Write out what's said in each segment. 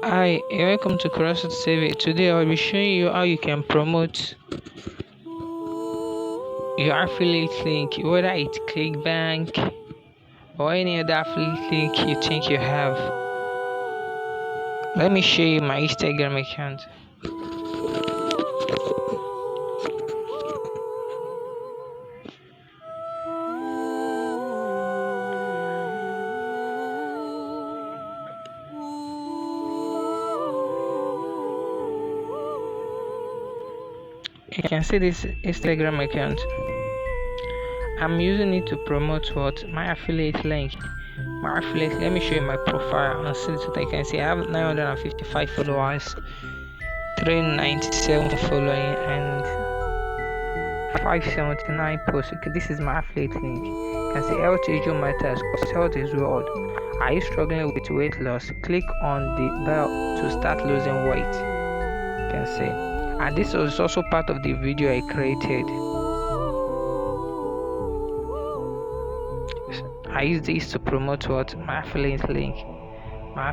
Hi, welcome to CrossFit TV. Today I'll be showing you how you can promote your affiliate link, whether it's Clickbank or any other affiliate link you think you have. Let me show you my Instagram account. You can see this Instagram account. I'm using it to promote what? My affiliate link. Let me show you my profile and see that I can see I have 955 followers, 397 following, and 579 posts. Okay, this is my affiliate link. You can see health issue matters because health is world. Are you struggling with weight loss? Click on the bell to start losing weight. You can see. And this was also part of the video I created. I use this to promote what? My affiliate link. Hello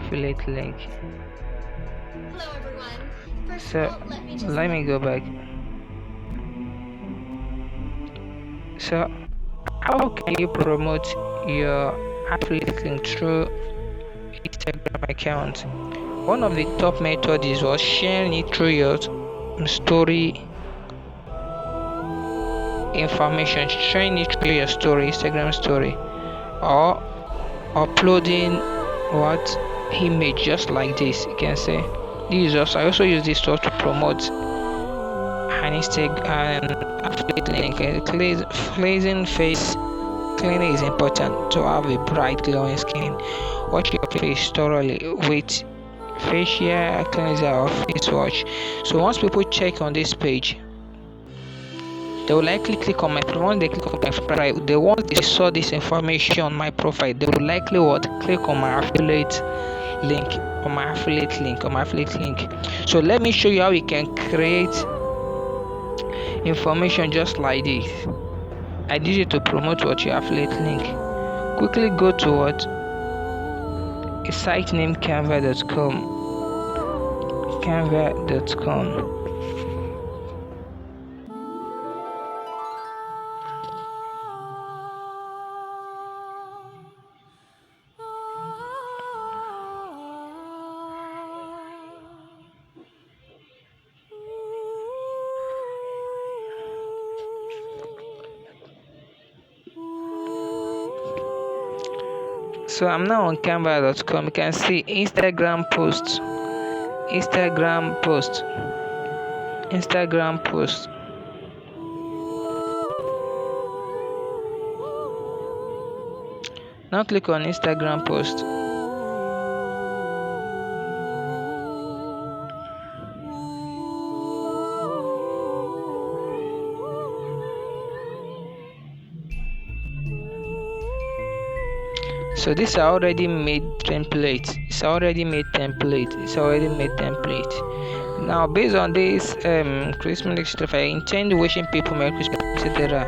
everyone. So let me go back. So how can you promote your affiliate link through Instagram account? One of the top methods is was sharing it through your story information, sharing it through your story, Instagram story, or uploading what image just like this. You can say this is also I also use this to promote an Instagram affiliate link. Cleansing face cleaning is important to have a bright glowing skin. Wash your face thoroughly with facial cleanser or face wash. So once people check on this page, they will likely click on my profile. Once they click on my profile, once they saw this information on my profile, they will likely click on my affiliate link So let me show you how you can create information just like this. I need you to promote what your affiliate link. Quickly go to what a site named canva.com. So I'm now on canva.com. You can see Instagram post. Now click on Instagram post. So this are already made template. Now based on this Christmas stuff, I intend wishing people Merry Christmas, etc.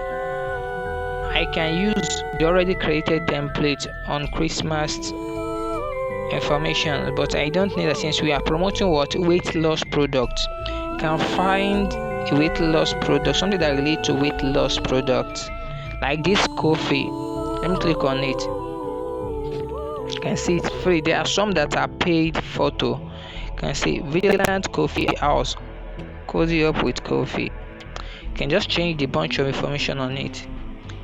I can use the already created template on Christmas information, but I don't need that since we are promoting what weight loss products. Can find a weight loss product, something that relates to weight loss products, like this coffee. Let me click on it. You can see it's free. There are some that are paid photo. You can see Vigilant Coffee House, cozy up with coffee. You can just change the bunch of information on it.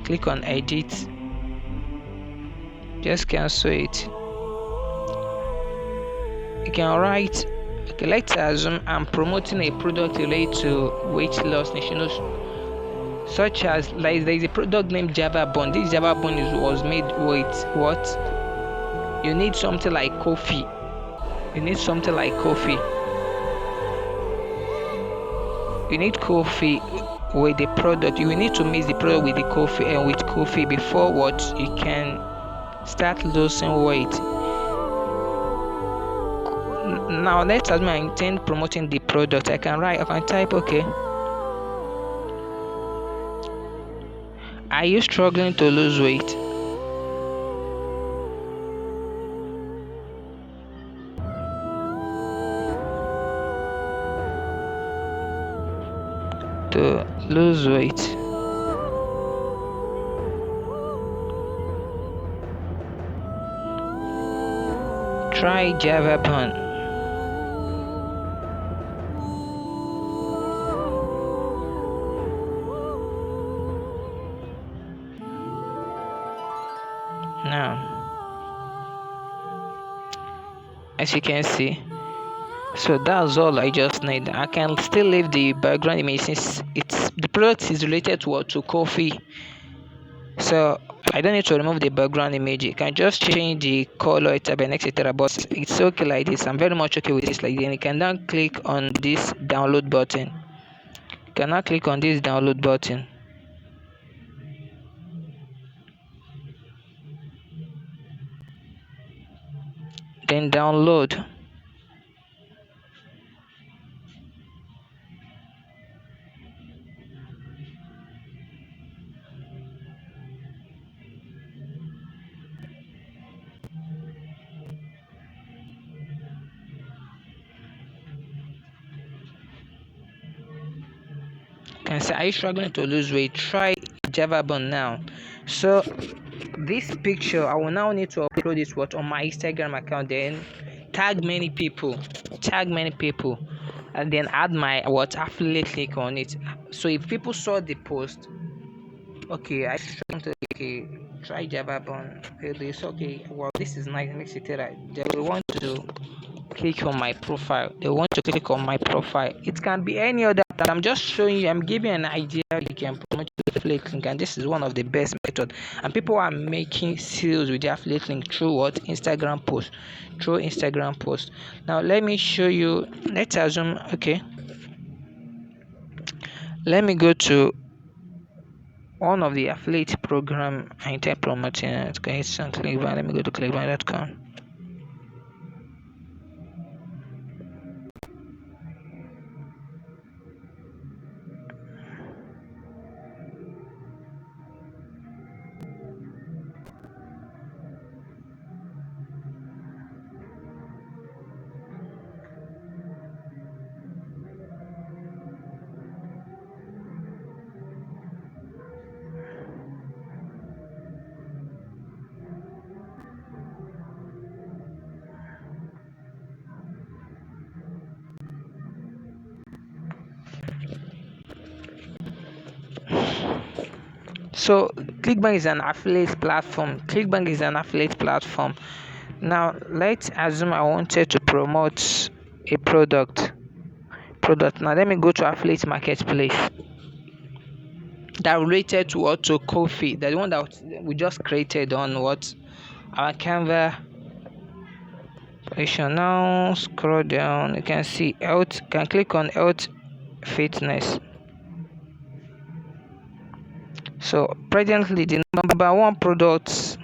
Click on edit. Just cancel it. You can write, okay, let's assume I'm promoting a product related to weight loss, such as like there is a product named Java Bun. This Java Bun was made with what? You need something like coffee. You need coffee with the product. You will need to mix the product with the coffee and with coffee before what you can start losing weight. Now let's assume I intend promoting the product. I can type okay. Are you struggling to lose weight? to lose weight. Try Java bun. Now, as you can see, so that's all I just need. I can still leave the background image since it's the product is related to what, to coffee. So I don't need to remove the background image. You can just change the color, etc. But it's okay like this. I'm very much okay with this like this. And you can now click on this download button. You can now click on this download button. Then download. Can say, are you struggling to lose weight? Try Java bun now. So this picture, I will now need to upload it on my Instagram account. Then tag many people, and then add my affiliate link on it. So if people saw the post, okay, I should okay, try Java bun. Okay, this okay. Well, this is nice, etc. They will want to click on my profile. They want to click on my profile. It can be any other. I'm just showing you. I'm giving you an idea. You can promote your affiliate link, and this is one of the best method. And people are making sales with their affiliate link through what Instagram post, through Instagram post. Now let me show you. Let's assume. Okay. Let me go to one of the affiliate program I intend promoting. Okay, it's on Clickbank. Let me go to clickbank.com. So Clickbank is an affiliate platform. Clickbank is an affiliate platform. Now let's assume I wanted to promote a product. Now let me go to affiliate marketplace that related to what, to coffee. The one that we just created on what, our Canva. Now scroll down. You can see health. Can click on health fitness. So presently the number one product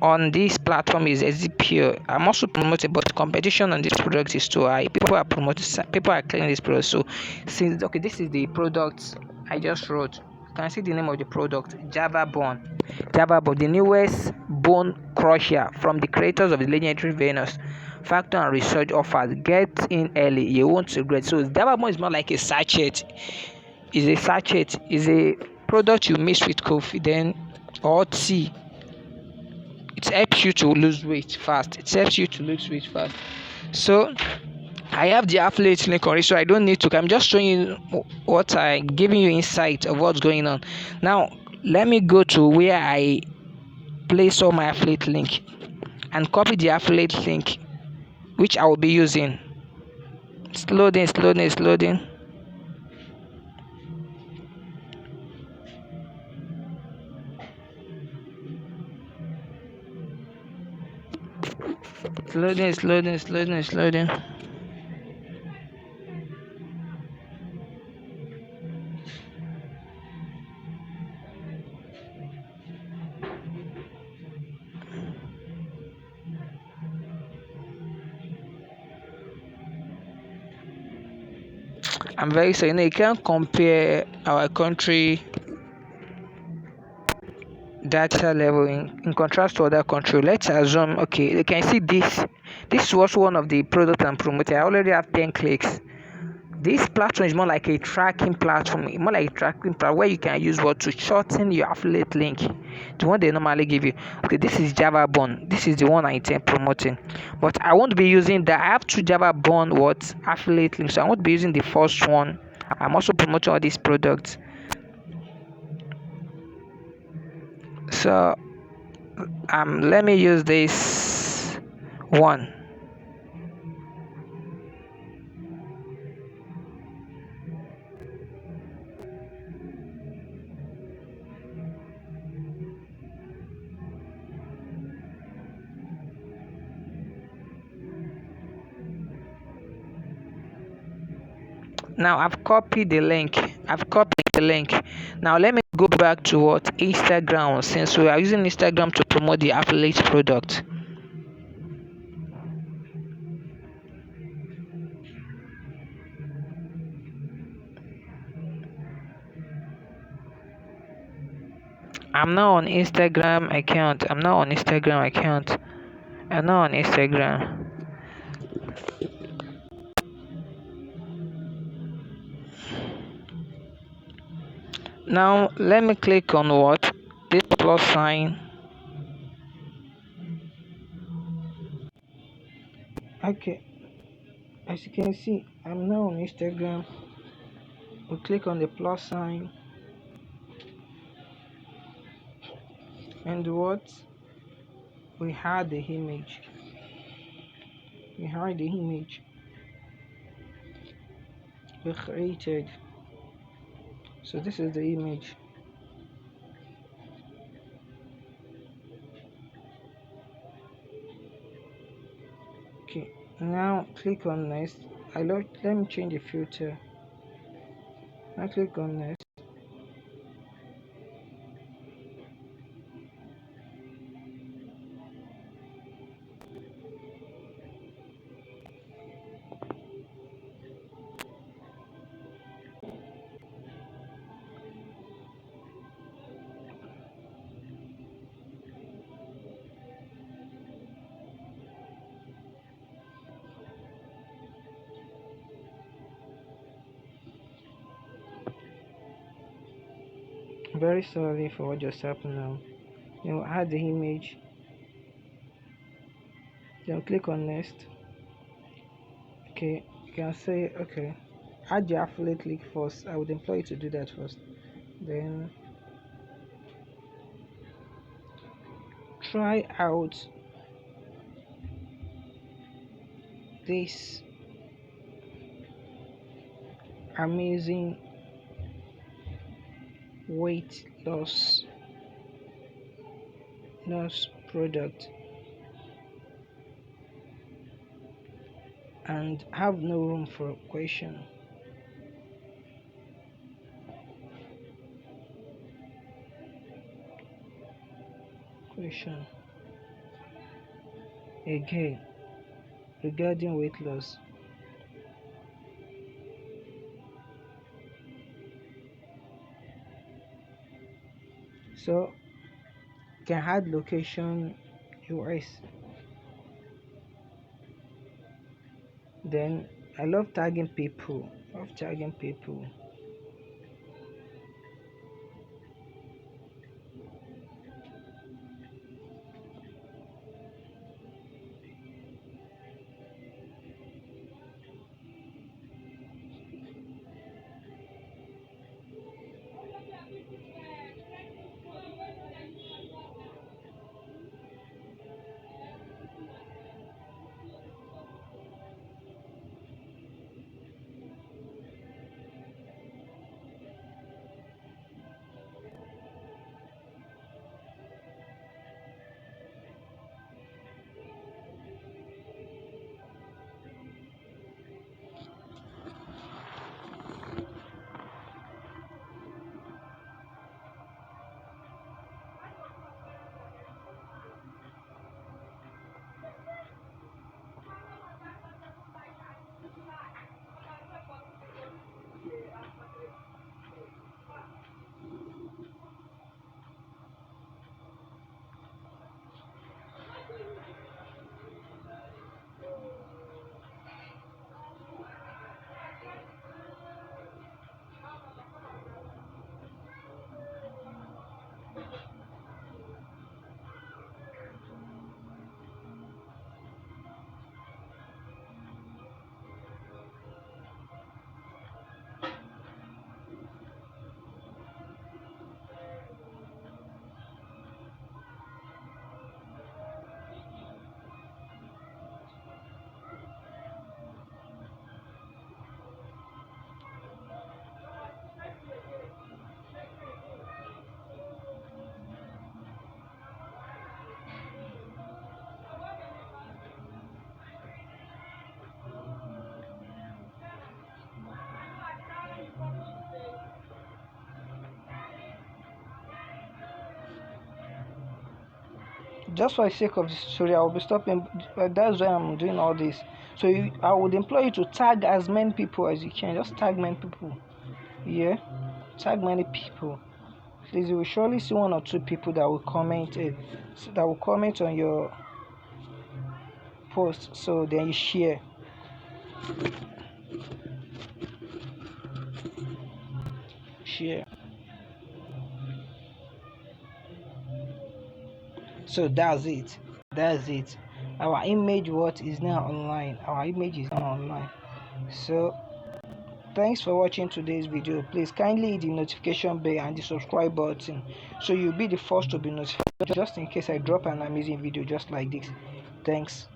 on this platform is Ezipure. I'm also promoting, but competition on this product is too high. People are clearing this product. So since okay, this is the product I just wrote. You can see the name of the product, Java bun. The newest bone crusher from the creators of the legendary Venus. Factor and research offers. Get in early, you won't regret. So Java bun is more like a sachet. Is a sachet. Is a product you mix with coffee then or tea. It helps you to lose weight fast. So I have the affiliate link on it, so I don't need to. I'm just showing you what I'm giving you insight of what's going on. Now let me go to where I place all my affiliate link and copy the affiliate link which I will be using. It's loading. It's loading. It's loading. It's loading. I'm very sorry. You can't compare our country data level in contrast to other country. Let's assume, okay, you can see this. This was one of the products I'm promoting. I already have 10 clicks. This platform is more like a tracking platform, more like a tracking platform where you can use what to shorten your affiliate link, the one they normally give you. Okay, this is Java Bond. This is the one I intend promoting, but I won't be using that. I have two Java Bond what affiliate links, so I won't be using the first one. I'm also promoting all these products. So let me use this one. Now I've copied the link. Now let me go back to what Instagram, since we are using Instagram to promote the affiliate product. I'm now on Instagram account. I'm now on Instagram. Now let me click on what? This plus sign. Okay, as you can see, I'm now on Instagram. We click on the plus sign and what? We hide the image. We created. So this is the image. Okay, now click on next. Let me change the filter. Now click on next. Very sorry for what just happened now. Add the image. Then click on next. Okay, you can say okay. Add your affiliate link first. I would employ you to do that first. Then try out this amazing weight loss product and have no room for question. Again regarding weight loss. So you can add location US. Then I love tagging people. just for the sake of the story, I will be stopping. That's why I'm doing all this. So I would implore you to tag as many people as you can. Just tag many people. Yeah, tag many people. Please, you will surely see one or two people that will comment. That will comment on your post. So then you share. Share. So that's it. That's it. Our image what is now online. Our image is now online. So thanks for watching today's video. Please kindly hit the notification bell and the subscribe button so you'll be the first to be notified just in case I drop an amazing video just like this. Thanks.